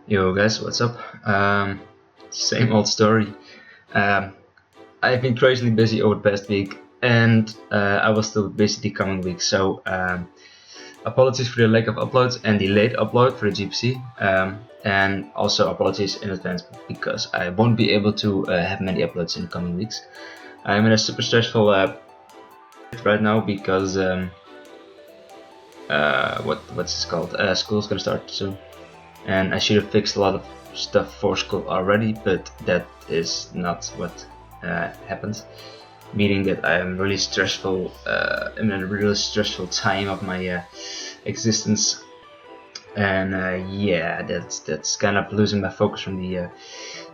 Yo guys, what's up? Same old story. I've been crazily busy over the past week, and I will still busy the coming week. So apologies for the lack of uploads and the late upload for the GPC, and also apologies in advance because I won't be able to have many uploads in the coming weeks. I'm in a super stressful right now because what's this called? School's gonna start soon. And I should have fixed a lot of stuff for school already, but that is not what happened. Meaning that I am really stressful, in a really stressful time of my existence, and yeah, that's kind of losing my focus from the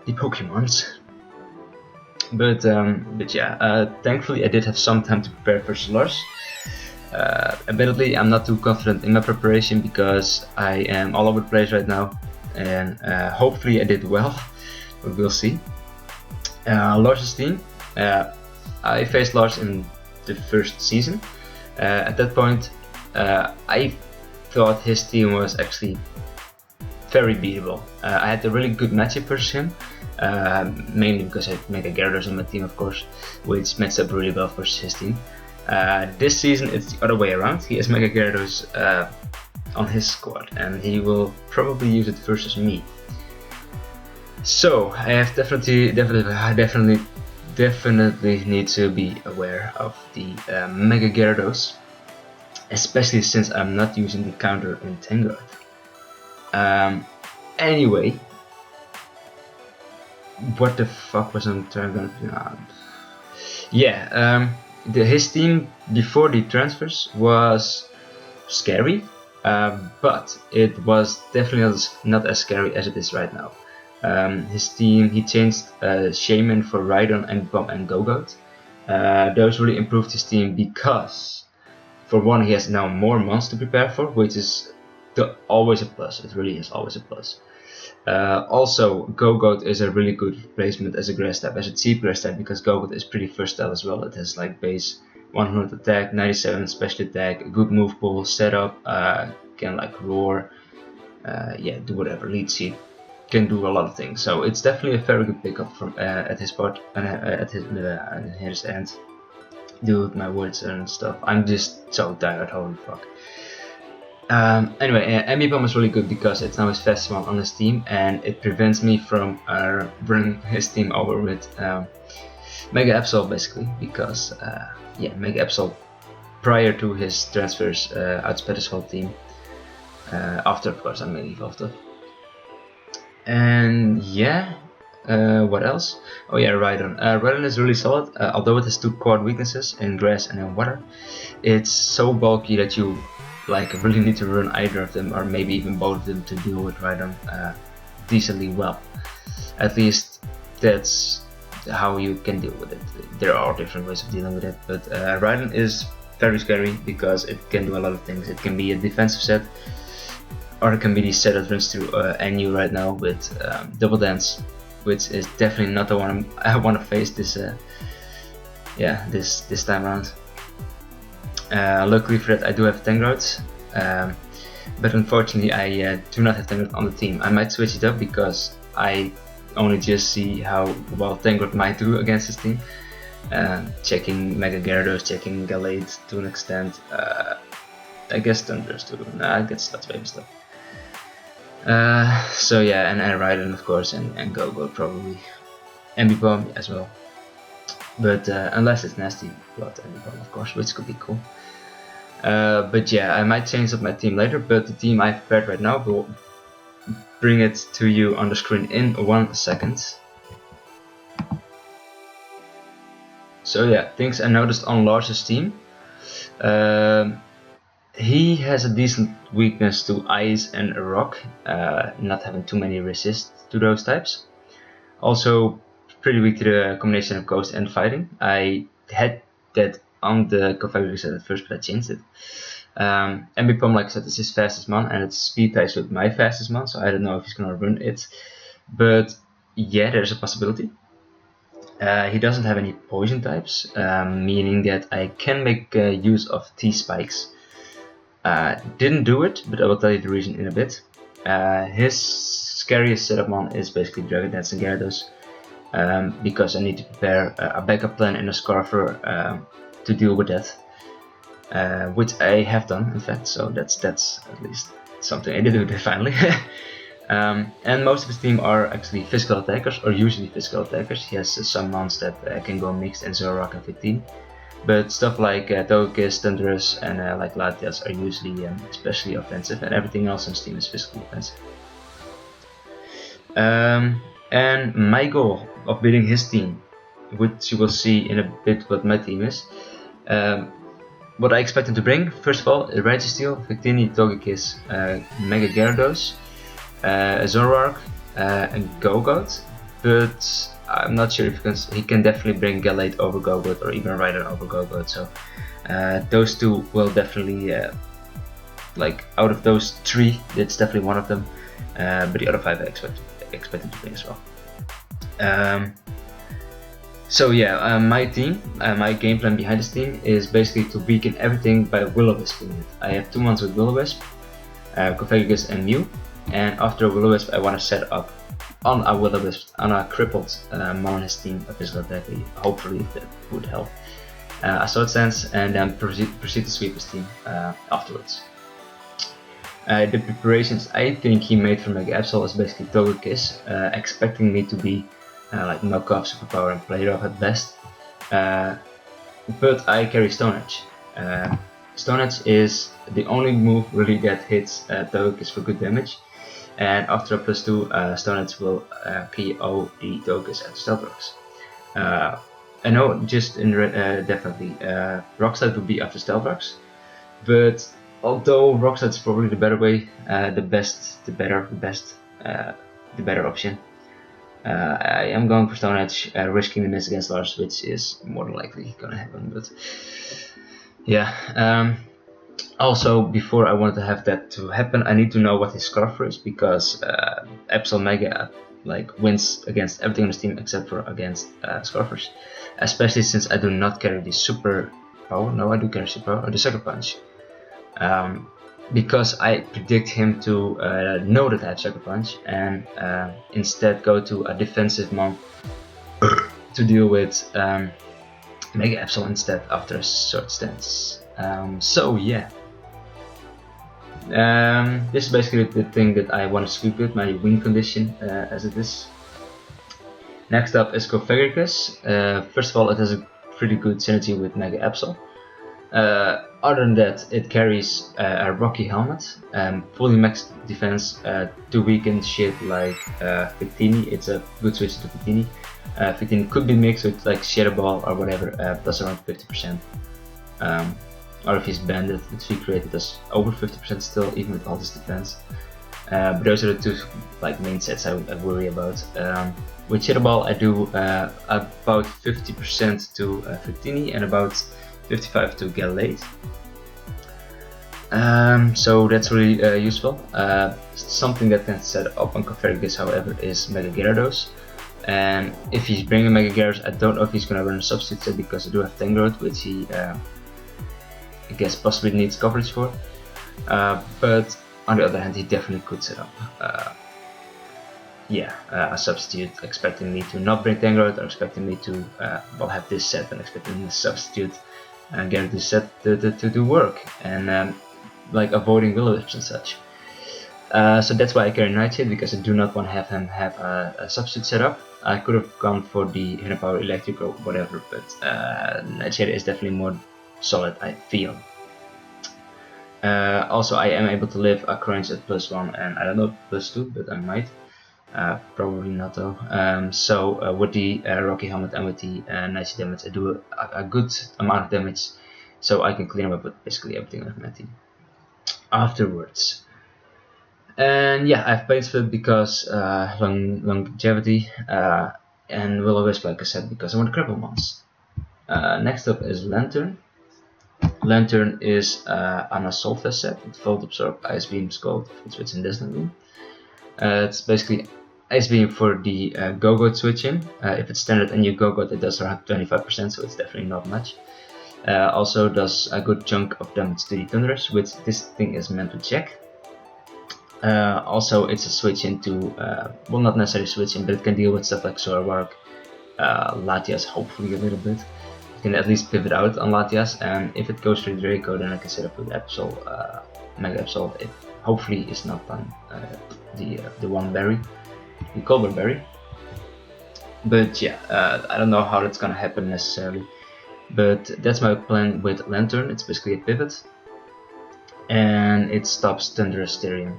Pokemons. But yeah, thankfully I did have some time to prepare for Solars. Admittedly, I'm not too confident in my preparation because I am all over the place right now, and hopefully I did well, but we'll see. Lars' team, I faced Lars in the first season. At that point, I thought his team was actually very beatable. I had a really good matchup versus him, mainly because I had Mega Gyarados on my team, of course, which matched up really well versus his team. This season it's the other way around. He has Mega Gyarados on his squad, and he will probably use it versus me. So I have definitely need to be aware of the Mega Gyarados, especially since I'm not using the counter in Tangrowth. Anyway, what the fuck was I trying to do? Yeah. His team before the transfers was scary, but it was definitely not as scary as it is right now. His team, he changed Shaman for Rhydon, Ambipom and Gogoat. Those really improved his team because, for one, he has now more months to prepare for, which is always a plus. It really is always a plus. Also, Gogoat is a really good replacement as a grass type, as a cheap grass type, because Gogoat is pretty versatile as well. It has like base 100 attack, 97 special attack, good move pool, setup, can like roar, yeah, do whatever, lead seed, can do a lot of things. So it's definitely a very good pickup from at his part, at his end. Dude, my words and stuff. I'm just so tired. Holy fuck. Anyway, Ambipom is really good because it's now his fastest one on his team, and it prevents me from running his team over with Mega Absol, basically, because yeah, Mega Absol prior to his transfers outsped his whole team. After, of course, I'm Mega Evolved. And yeah, what else? Oh yeah, Rhydon. Rhydon is really solid, although it has two core weaknesses in grass and in water. It's so bulky that you really need to run either of them, or maybe even both of them, to deal with Rhydon decently well. At least that's how you can deal with it. There are different ways of dealing with it, but Rhydon is very scary because it can do a lot of things. It can be a defensive set, or it can be the set that runs through NU right now with Double Dance, which is definitely not the one I want to face this this time around. Luckily for that, I do have Tangrowth, but unfortunately I do not have Tangrowth on the team. I might switch it up because I only just see how well Tangrowth might do against his team. Checking Mega Gyarados, checking Gallade to an extent. I guess Thundurus too. Nah, I guess that's baby stuff. So yeah, and Rhydon of course, and Gogo probably. Ambipom as well. But unless it's nasty blood Ambipom, of course, which could be cool. But yeah, I might change up my team later, but the team I prepared right now will bring it to you on the screen in 1 second. So yeah, things I noticed on Lars' team. He has a decent weakness to ice and rock, not having too many resists to those types. Also pretty weak to the combination of ghost and fighting. I had that on the configuration set at first, but I changed it. Ambipom, like I said, is his fastest mon, and its speed ties with my fastest mon, so I don't know if he's gonna run it. But yeah, there's a possibility. He doesn't have any poison types, meaning that I can make use of T-Spikes. Didn't do it, but I will tell you the reason in a bit. His scariest setup one is basically Dragon Dance and Gyarados, because I need to prepare a backup plan in a Scarfer to deal with that, which I have done in fact, so that's at least something I did do finally. And most of his team are actually physical attackers, or usually physical attackers. He has some mounts that can go mixed in Zoroark and Victini. But stuff like Togekiss, Thundurus, and like Latias are usually especially offensive, and everything else on his team is physically offensive. And my goal of building his team, which you will see in a bit what my team is, what I expect him to bring, first of all, Registeel, Victini, Togekiss, Mega Gyarados, Zoroark, and Gogoat, but I'm not sure if he can definitely bring Gallade over Gogoat or even Rhydon over Gogoat, so those two will definitely, like out of those three, it's definitely one of them, but the other five I expect him to bring as well. So yeah, my team, my game plan behind this team is basically to weaken everything by Will-O-Wisping it. I have 2 months with Will-O-Wisp, Cofagrigus and Mew, and after Will-O-Wisp I want to set up on a Will-O-Wisp, on a crippled mon on his team, a physical attack, hopefully that would help. A Sword Stance, and then proceed to sweep his team afterwards. The preparations I think he made for Mega Absol is basically Togekiss, expecting me to be like knockoff, superpower, and play rough at best. But I carry Stone Edge. Stone Edge is the only move really that hits Togekiss for good damage, and after a +2, Stone Edge will KO the Togekiss at Stealth Rocks. I know, just in definitely Rock Slide would be after Stealth Rocks, but although Rock Slide is probably the better way, the better option, I am going for Stone Edge, risking the miss against Lars, which is more than likely gonna happen. But yeah. Also, before I wanted to have that to happen, I need to know what his Scarfer is, because Absol Mega like wins against everything on his team except for against Scarfers, especially since I do not carry the super power. No, I do carry super power, or the Sucker Punch, because I predict him to know that I have Sucker Punch and instead go to a defensive mon to deal with Mega Absol instead after a Sword Stance. So yeah, this is basically the thing that I want to sweep with, my win condition as it is. Next up is Cofagrigus. First of all, it has a pretty good synergy with Mega Absol. Other than that, it carries a Rocky Helmet, fully maxed defense to weaken shit like Victini. It's a good switch to Victini. Victini could be mixed with like Shadow Ball or whatever, plus around 50%. Or if he's banded, it's recreated as over 50% still, even with all this defense. But those are the two like main sets I worry about. With Shadow Ball, I do about 50% to Victini and about 55 to Gallade. So that's really useful. Something that can set up on Cofagrigus, however, is Mega Gyarados. And if he's bringing Mega Gyarados, I don't know if he's gonna run a substitute set, because I do have Tangrowth, which he I guess possibly needs coverage for. But on the other hand, he definitely could set up a substitute, expecting me to not bring Tangrowth, or expecting me to have this set and expecting this substitute and get this set to do work, and like avoiding Will-O-Wisps and such. So that's why I carry Nightshade, because I do not want to have him have a substitute set up. I could have gone for the Hidden Power Electric or whatever, but Nightshade is definitely more solid, I feel. Also, I am able to live a crunch at +1 and I don't know +2, but I might. Probably not though. So with the Rocky Helmet and with the Nightshade damage, I do a good amount of damage, so I can clean him up with basically everything on my team afterwards. And yeah, I have Pain Split because longevity, and Will-O-Wisp, like I said, because I want to cripple mons. Next up is Lantern. Lantern is an Assault Vest set with Volt Absorb, Ice Beam, Scald, Switch, and Distant. It's basically Ice Beam for the Gogoat switching. If it's standard and you Gogoat, it does around 25%, so it's definitely not much. Also does a good chunk of damage to the Thundurus, which this thing is meant to check. Also, it's a switch into, well, not necessarily switching, but it can deal with stuff like Zoroark, Latias, hopefully a little bit. You can at least pivot out on Latias, and if it goes through Draco, then I can set up with Absol, Mega Absol. It hopefully is not on the one berry, the Colbur berry. But yeah, I don't know how that's gonna happen necessarily. But that's my plan with Lantern. It's basically a pivot, and it stops Thunderous Styrian.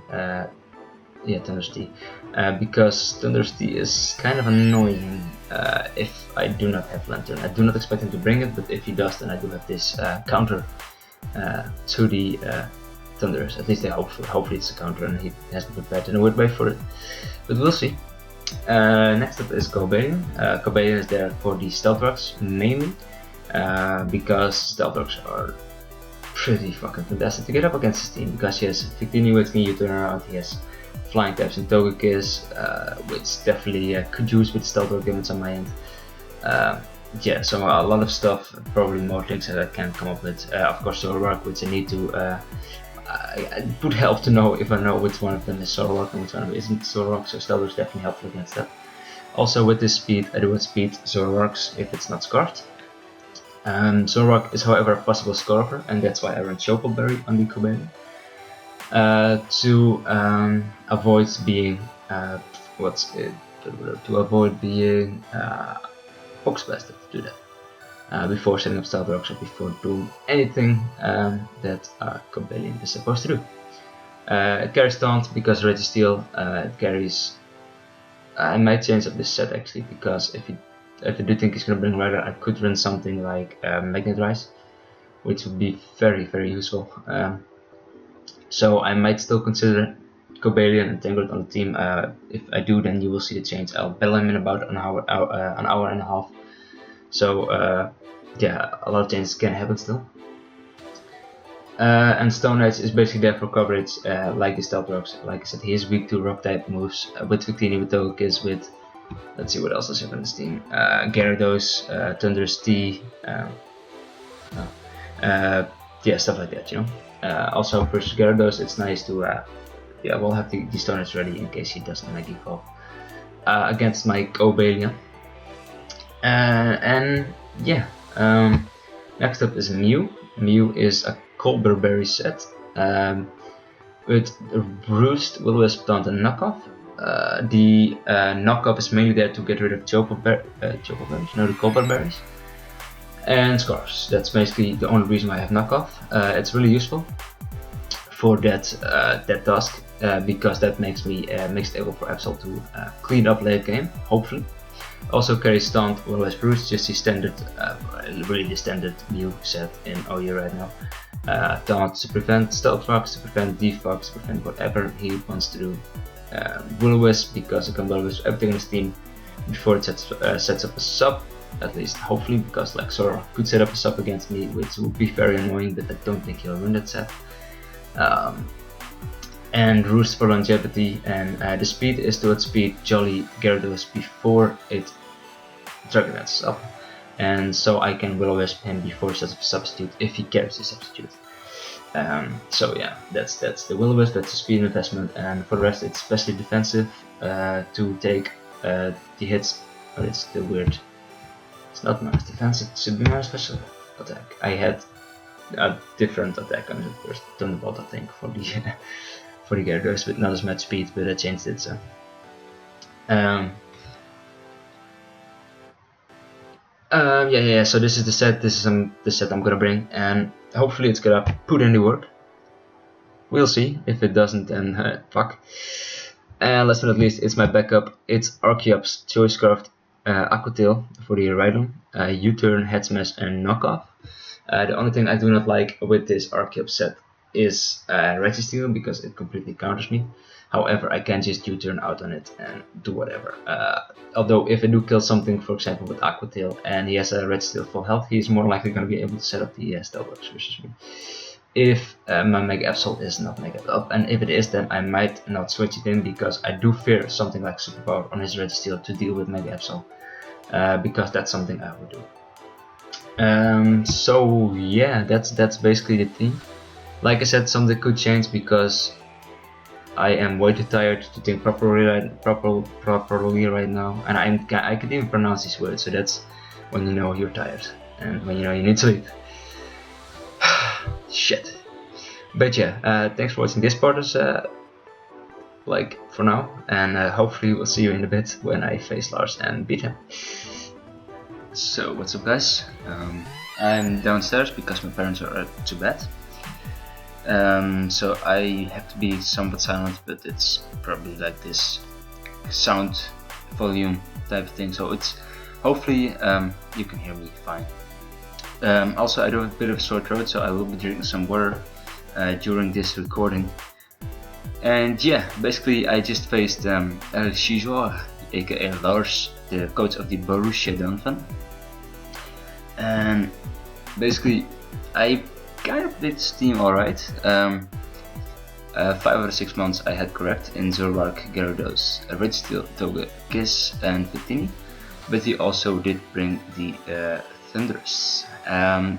Yeah, Thunderous Tea, because Thunderous Tea is kind of annoying if I do not have Lantern. I do not expect him to bring it, but if he does, then I do have this counter to the Thunderous. At least I hope so. Hopefully it's a counter and he has been prepared in a weird way for it, but we'll see. Next up is Cobalion. Cobalion is there for the Stealth Rocks mainly, because Stealth Rocks are pretty fucking fantastic to get up against his team, because he has Victini with me, you turn around, he has Flying Taps and Togekiss, which definitely could use with Stealth Rock damage on my end. Yeah, so a lot of stuff, probably more things that I can come up with. Of course Zoroark, which I need to, it would help to know if I know which one of them is Zoroark and which one of them isn't Zoroark, so Stealth is definitely helpful against that. Also with this speed, I do outspeed Zoroarks if it's not scarfed. Zoroark is however a possible scarfer, and that's why I run Chople Berry on the Cobalion. To avoid being Fox Blasted, to do that before setting up Stealth Rocks or before doing anything that Cobalion is supposed to do. It carries Taunt because Registeel. It carries. I might change up this set actually, because if I do think he's gonna bring Rider, I could run something like Magnet Rise, which would be very, very useful. So I might still consider Cobalion and Tangled on the team. If I do, then you will see the change. I'll battle him in about an hour and a half. So yeah, a lot of changes can happen still. And Stone Edge is basically there for coverage, like the Stealth Rocks. Like I said, he is weak to Rock type moves with Victini, with Togekiss, with, let's see what else does he have on this team. Gyarados, Thunderous Tea, yeah, stuff like that, you know. Also versus Gyarados, it's nice to, yeah, we'll have the Stone Edge ready in case he doesn't Mega Evolve against my Cobalion. And yeah, next up is Mew. Mew is a Colbur Berry set with Roost, Will-O-Wisp, Taunt, and Knockoff. The Knockoff is mainly there to get rid of the Colbur Berries and Scarfs. That's basically the only reason why I have Knockoff. It's really useful for that task, because that makes it able for Absol to clean up late game, hopefully. Also carries Taunt, Will-O-Wisp, Roost, just the standard, really the standard Mew set in OU right now. Taunt to prevent Stealth Rocks, to prevent Defox, to prevent whatever he wants to do. Will-O-Wisp, because it can Will-O-Wisp everything in his team before it sets up a sub, at least hopefully, because like Zoroark could set up a sub against me, which would be very annoying, but I don't think he'll win that set. And Roost for longevity, and the speed is to outspeed Jolly Gyarados before it Dragonets up, and so I can Will-O-Wisp him before he sets up a substitute if he carries a substitute. So yeah, that's the Will-O-Wisp, that's the speed investment, and for the rest it's especially defensive to take the hits, but it's still weird. It's not minus defense, it should be minus special attack. I had a different attack on the first Thunderbolt, I think, for the for the Gyarados, with not as much speed, but I changed it, so. Yeah, so this is the set, the set I'm gonna bring, and hopefully it's gonna put in the work. We'll see. If it doesn't, then fuck. And last but not least, it's my backup. It's Archeops, Choicecraft, Aqua Tail for the Rhydon, U-Turn, Head Smash, and Knockoff. The only thing I do not like with this Archeops set is Registeel, because it completely counters me. However, I can just U-turn out on it and do whatever. Although if I do kill something, for example with Aqua Tail, and he has a Registeel full health, he's more likely going to be able to set up the Stealth Rocks versus me. If my Mega Absol is not Mega up, and if it is, then I might not switch it in, because I do fear something like Superpower on his Registeel to deal with Mega Absol, because that's something I would do. So yeah, that's basically the theme. Like I said, something could change, because I am way too tired to think properly right now, and I can't even pronounce these words. So that's when you know you're tired and when you know you need sleep. Shit. But yeah, thanks for watching this part. Like for now, and hopefully we'll see you in a bit when I face Lars and beat him. So what's up, guys? I'm downstairs because my parents are to bed. So I have to be somewhat silent, but it's probably like this sound volume type of thing, so it's hopefully you can hear me fine. Also, I do have a bit of a sore throat, so I will be drinking some water during this recording. And yeah, basically I just faced El Shijor, aka Lars, the coach of the Borussia Donphan. And basically I kind of did this team alright. 5 out of 6 months I had correct in Zorark, Gyarados, Red Steel, Toge, Kiss and Victini. But he also did bring the Thundurus,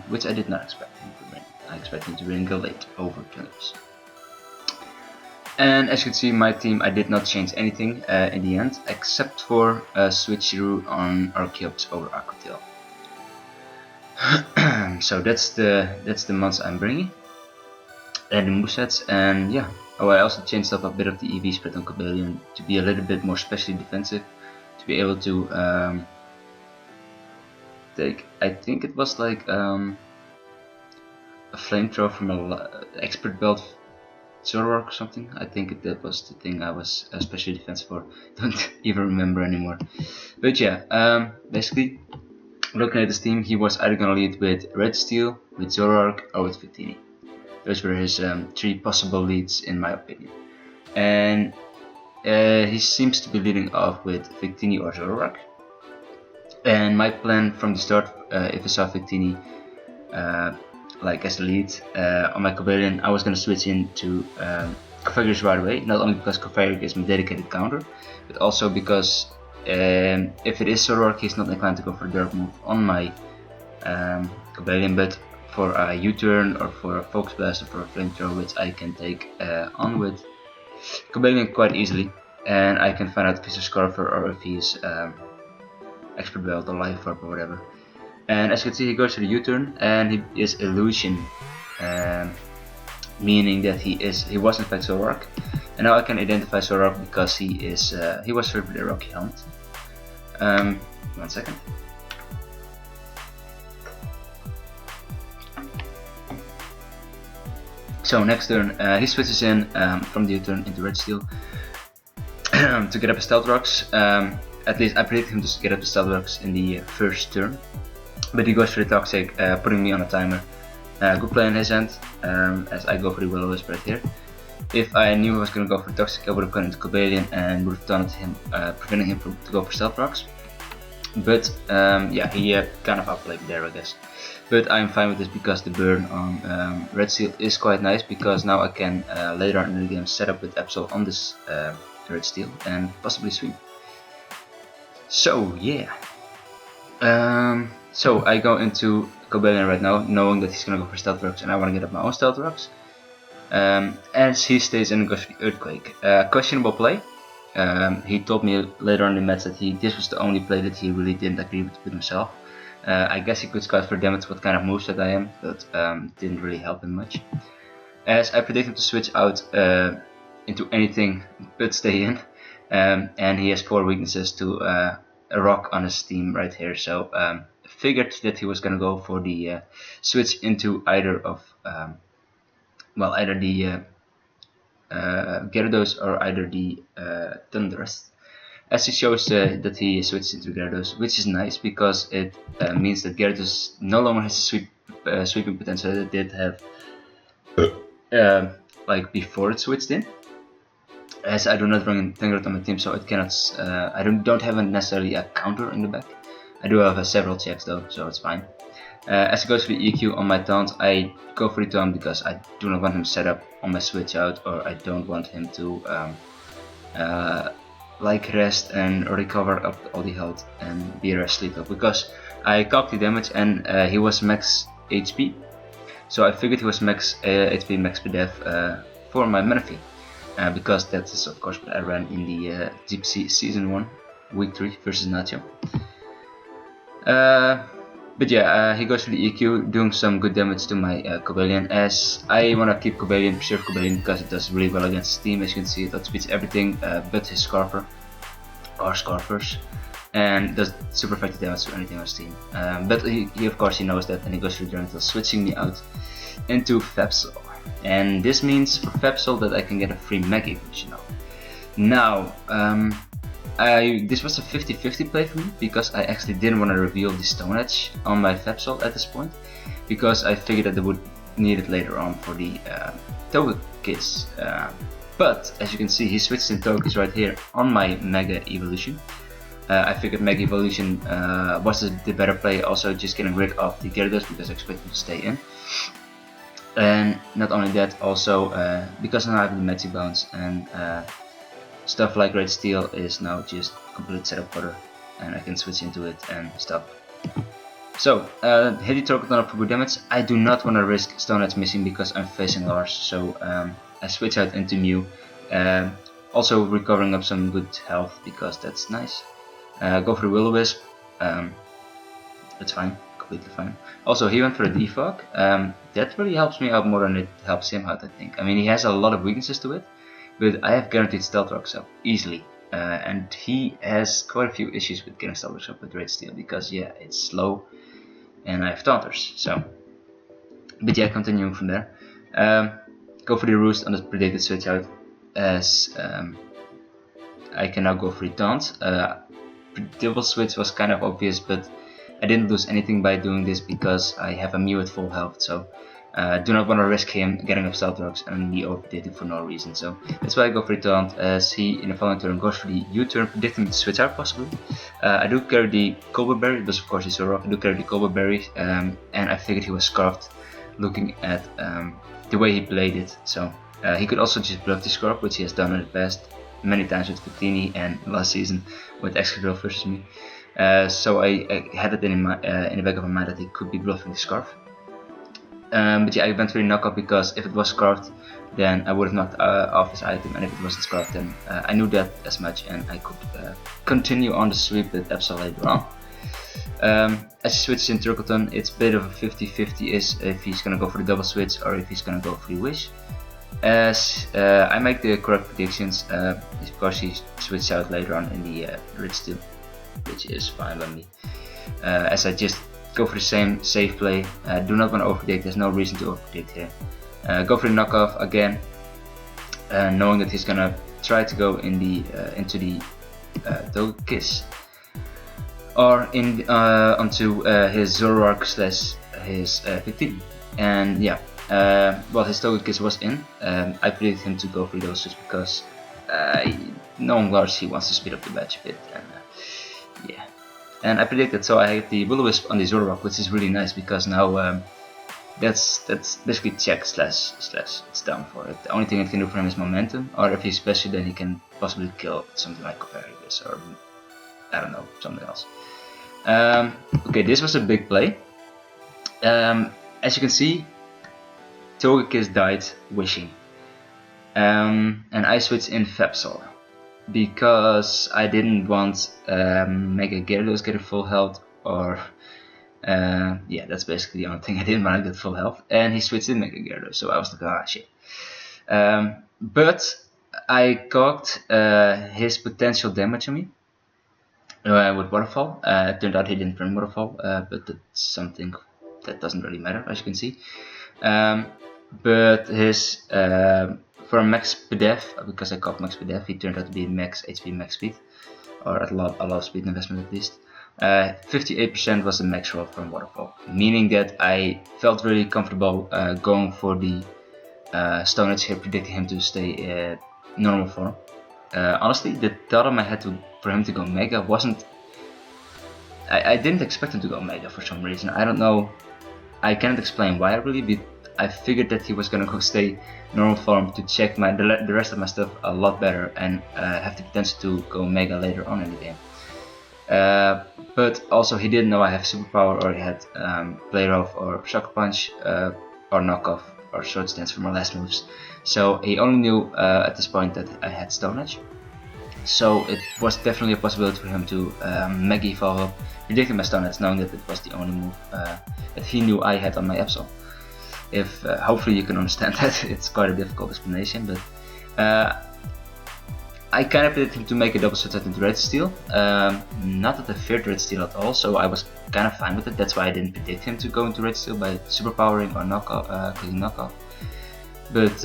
which I did not expect him to bring. I expected him to bring Galate over Thundurus. And as you can see, my team, I did not change anything in the end, except for switcheroo on Archeops over Aqua Tail. So that's the mods I'm bringing, and the movesets, and yeah. Oh, I also changed up a bit of the EV spread on Cobalion to be a little bit more specially defensive, to be able to take, I think it was like a flamethrower from a expert belt Zoroark or something. I think that was the thing I was especially defensive for. Don't even remember anymore. But yeah, basically, looking at this team, he was either gonna lead with Red Steel, with Zoroark, or with Victini. Those were his 3 possible leads in my opinion. And he seems to be leading off with Victini or Zoroark. And my plan from the start, if I saw Victini like as the lead on my Cobalion, I was going to switch into Cofagrigus right away, not only because Cofagrigus is my dedicated counter, but also because if it is Zoroark, he's not inclined to go for a dirt move on my Cobalion, but for a U-turn or for a Focus Blast or for a Flamethrower, which I can take on with Cobalion quite easily, and I can find out if he's a Scarfer or if he's Expert Belt or Life Orb or whatever. And as you can see, he goes to the U-turn and he is Illusion, meaning that he was in fact Zoroark. And now I can identify Zoroark because he was served with a Rocky Helmet. 1 second. So next turn, he switches in from the U-turn into Red Steel to get up his Stealth Rocks. At least I predict him to get up the Stealth Rocks in the first turn. But he goes for the Toxic, putting me on a timer. Good play on his end, as I go for the Will-O-Wisp right here. If I knew I was going to go for Toxic, I would have gone into Cobalion and would have done it to him, preventing him to go for Stealth Rocks. But yeah, he kind of outplayed there, I guess. But I'm fine with this because the burn on Red Steel is quite nice, because now I can later on in the game set up with Absol on this Red Steel and possibly sweep. So yeah. So I go into Cobalion right now, knowing that he's gonna go for Stealth Rocks and I wanna get up my own Stealth Rocks. As he stays in and goes for the Earthquake. Questionable play. He told me later on in the match that this was the only play that he really didn't agree with himself. I guess he could scout for damage what kind of moveset I am, but didn't really help him much. As I predict him to switch out into anything but stay in, and he has 4 weaknesses to a rock on his team right here, so figured that he was gonna go for the switch into either of either the Gyarados or either the Thundurus. As he shows that he switched into Gyarados, which is nice because it means that Gyarados no longer has a sweeping potential that it did have like before it switched in. As I do not run Thunderous on my team, so it cannot. I don't have necessarily a counter in the back. I do have several checks though, so it's fine. As it goes for the EQ on my taunt, I go for the taunt because I do not want him set up on my switch out, or I don't want him to like rest and recover up all the health and be rest sleep up, because I calc the damage and he was max HP, so I figured he was max HP, max PDF for my Manaphy. because that is of course what I ran in the GPC Season 1, Week 3 versus Nacho. But yeah, he goes for the EQ, doing some good damage to my Cobalion, as I want to keep Cobalion, preserve Cobalion, because it does really well against his team. As you can see, it outspeeds everything but his Scarfer, or Scarfers, and does super effective damage to anything on his team. But he of course he knows that, and he goes for the Journal, switching me out into Fepsol. And this means for Fepsol that I can get a free Mega Evolution now. This was a 50-50 play for me, because I actually didn't want to reveal the Stone Edge on my Fepsol at this point, because I figured that they would need it later on for the Togekiss. But as you can see, he switched in Togekiss right here on my Mega Evolution. I figured Mega Evolution was the better play, also just getting rid of the Gyarados because I expect him to stay in. And not only that, also because now I have the Magic Bounce, and stuff like Great Steel is now just complete setup fodder, and I can switch into it and stop. So, hit the Torkoton up for good damage. I do not want to risk Stone Edge missing because I'm facing Lars, so I switch out into Mew. Also recovering up some good health because that's nice. Go for the Will-O-Wisp. That's fine, completely fine. Also, he went for a Defog. That really helps me out more than it helps him out, I think. I mean, he has a lot of weaknesses to it, but I have guaranteed Stealth Rocks up easily, and he has quite a few issues with getting Stealth Rocks up with Great Steel, because yeah, it's slow and I have Taunters. So, but yeah, continuing from there, go for the Roost on the predicted switch out, as I can now go for the Taunt. Double switch was kind of obvious, but I didn't lose anything by doing this because I have a Mew at full health, so do not want to risk him getting up Stealth Rocks and me overpredicting for no reason. So that's why I go for the Taunt, as he in the following turn goes for the U-turn, predicting me to switch out possibly. I do carry the Colbur Berry, because of course he's so rough. I do carry the Colbur Berry, and I figured he was Scarfed looking at the way he played it. So he could also just bluff the Scarf, which he has done in the past many times with Victini and last season with Excadrill versus me. So I had it in the back of my mind that he could be bluffing the Scarf. But yeah, I went for the knockout because if it was Scarfed, then I would have knocked off his item, and if it wasn't Scarfed, then I knew that as much, and I could continue on the sweep with Epsol later on. As he switches in Turkleton, it's a bit of a 50-50 is if he's gonna go for the double switch or if he's gonna go for the Wish. As I make the correct predictions, of course he switches out later on in the Red Steel, which is fine by me. As I just go for the same safe play, do not want to overpredict, there's no reason to overpredict here. Go for the knockoff again, knowing that he's gonna try to go in the into the Togekiss, or in onto his Zoroark / his Victini. And yeah, well, his Togekiss was in. I predicted him to go for those just because knowing Lars, he wants to speed up the batch a bit, and yeah. And I predicted, so I had the Will-O-Wisp on the Zoroark, which is really nice because now that's basically check / it's done for it. The only thing it can do for him is momentum, or if he's special, then he can possibly kill something like Coparigus, or I don't know, something else. Okay, this was a big play. As you can see, Togekiss died wishing, and I switched in Fepsol because I didn't want Mega Gyarados get a full health, or yeah, that's basically the only thing I didn't want to get full health, and he switched in Mega Gyarados, so I was like, ah shit. But I cocked his potential damage on me with Waterfall. It turned out he didn't bring Waterfall, but that's something that doesn't really matter, as you can see. But his for max PDF, because I caught max PDF, he turned out to be max HP, max speed, or at a lot of speed investment at least. 58% was the max roll from Waterfall, meaning that I felt really comfortable going for the Stone Edge here, predicting him to stay normal form. Honestly, the thought in my head for him to go Mega wasn't. I didn't expect him to go Mega for some reason. I don't know. I can't explain why really, but I figured that he was gonna go stay normal form to check the rest of my stuff a lot better and have the potential to go Mega later on in the game. But also he didn't know I have Superpower, or he had Play Rough or Sucker Punch or Knockoff or short stance for my last moves. So he only knew at this point that I had Stone Edge. So it was definitely a possibility for him to Mega Evolve up, predicting my Stone Edge, knowing that it was the only move that he knew I had on my Absol. If hopefully you can understand that. It's quite a difficult explanation, but I kind of predicted him to make a double switch into Red Steel. Not that I feared Red Steel at all, so I was kind of fine with it. That's why I didn't predict him to go into Red Steel by superpowering or clicking knockoff. But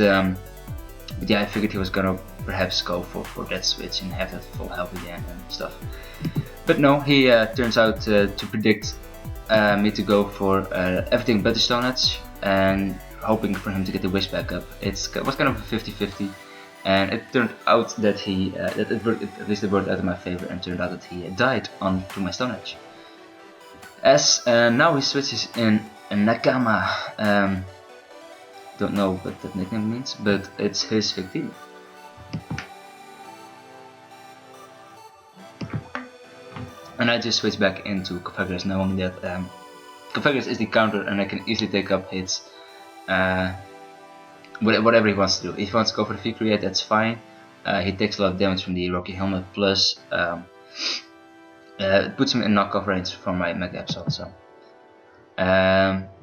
yeah, I figured he was gonna perhaps go for that switch and have that full health again and stuff. But no, he turns out to predict me to go for everything but the Stone Edge, and hoping for him to get the wish back up. It was kind of a 50-50, and it turned out that he at least it worked out in my favor, and turned out that he died onto my Stone Edge. As now he switches in Nakama. Don't know what that nickname means, but it's his Victini. And I just switch back into Configurus, knowing that Configurus is the counter and I can easily take up hits whatever he wants to do. If he wants to go for the V-Create, that's fine. He takes a lot of damage from the Rocky Helmet, plus it puts him in knockoff range from my Mega Absol. So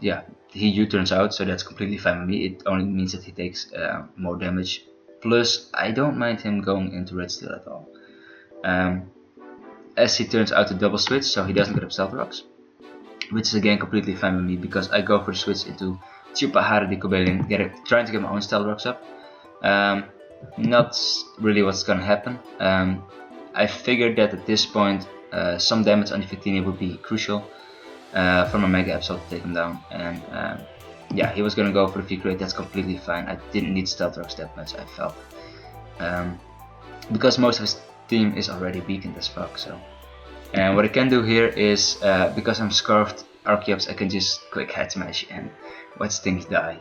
yeah, he U-turns out, so that's completely fine with me. It only means that he takes more damage. Plus, I don't mind him going into Red Steel at all. As he turns out to double switch, so he doesn't get up Stealth Rocks, which is again completely fine with me, because I go for the switch into Chupahara de Cobalion, trying to get my own Stealth Rocks up. Not really what's gonna happen. I figured that at this point some damage on the Victini would be crucial for my Mega Absol to take him down, and yeah, he was gonna go for the V-Create. That's completely fine. I didn't need Stealth Rocks that much, I felt, because most of his team is already weakened as fuck. So, and what I can do here is, because I'm Scarfed Archeops, I can just quick head smash and watch things die.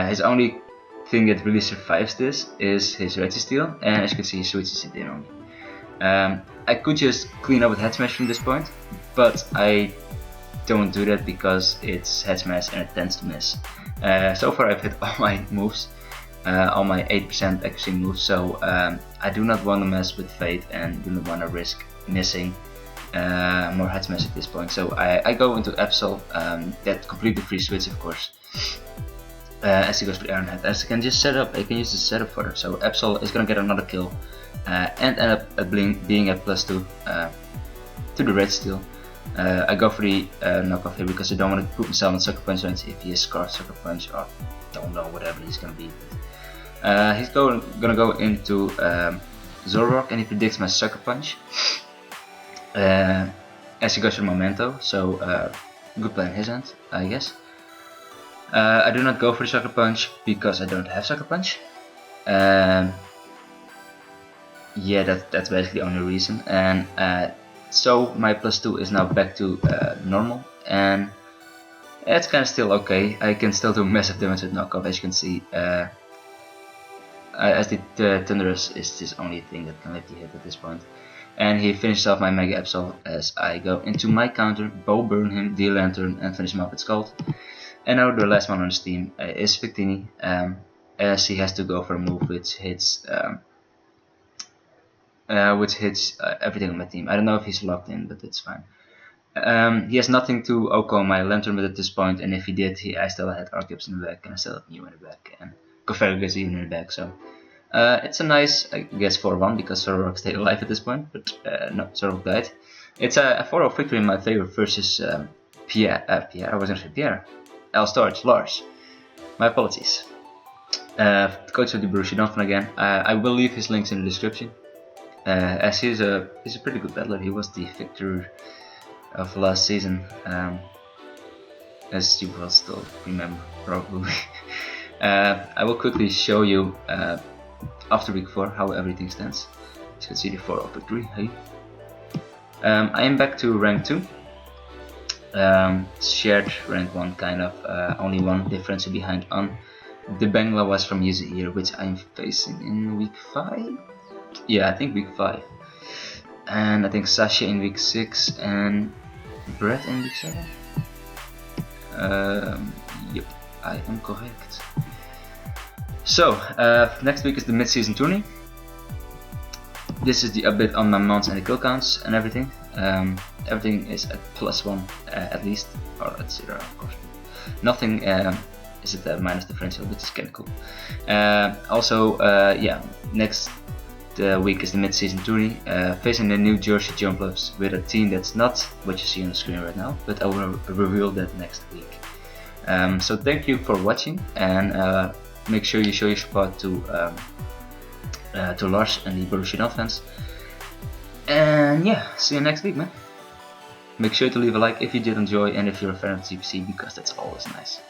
His only thing that really survives this is his Registeel, and as you can see, he switches it in on me. I could just clean up with head smash from this point, but I don't do that because it's head smash and it tends to miss. So far I've hit all my moves, all my 8% accuracy moves, so I do not want to mess with Fate and do not want to risk missing more head smash at this point. So I go into Absol, that completely free switch of course, as he goes for the Iron Head. As I can just set up, I can use the setup further. So Absol is gonna get another kill and end up at being at +2 to the Red Steel. I go for the knockoff here because I don't want to put myself on Sucker Punch range if he is Scarf Sucker Punch, or don't know, whatever he's gonna be. He's gonna go into Zoroark, and he predicts my Sucker Punch as he goes for Memento, so good play on his end, I guess. I do not go for the Sucker Punch because I don't have Sucker Punch. Yeah, that's basically the only reason, and so my +2 is now back to normal, and it's kind of still okay. I can still do massive damage with knockoff, as you can see, as the Thunderous is his only thing that can lift the hit at this point. And he finishes off my Mega Absol as I go into my counter, Bow Burn him, deal Lantern, and finish him off with Scald. And now the last one on his team is Victini, as he has to go for a move which hits everything on my team. I don't know if he's locked in, but it's fine. He has nothing to OHKO my Lantern with at this point, and if he did, I still had Archeops in the back, and I still had Mew in the back, and Configurus even in the back. So it's a nice, I guess, 4-1 because Zoroark stayed alive at this point, but no, Zoroark died. It's a 4-0 victory in my favor versus Pierre. I was going to say Pierre. Storage, Lars. My apologies. The coach of the Borussia Donphan again. I will leave his links in the description. As he's a pretty good battler. He was the victor of last season, as you will still remember probably. I will quickly show you after week 4 how everything stands. As you can see, the 4-0 victory. Hey. I am back to rank 2. Shared rank 1 kind of, only one difference behind on. The Bangla was from Year, which I'm facing in week 5. Yeah, I think week 5. And I think Sasha in week 6 and Brett in week 7. Yep. I am correct. So, next week is the mid-season tourney. This is the update on my mounts and the kill counts and everything. Everything is at +1 at least, or at 0 of course. Nothing is at the minus differential, which is kinda cool. Also, yeah, next week is the mid-season tourney, facing the New Jersey Jump-Ups with a team that's not what you see on the screen right now, but I will reveal that next week. So thank you for watching, and make sure you show your support to Lars and the Borussia Donphan fans. And yeah, see you next week, man. Make sure to leave a like if you did enjoy and if you're a fan of GPC, because that's always nice.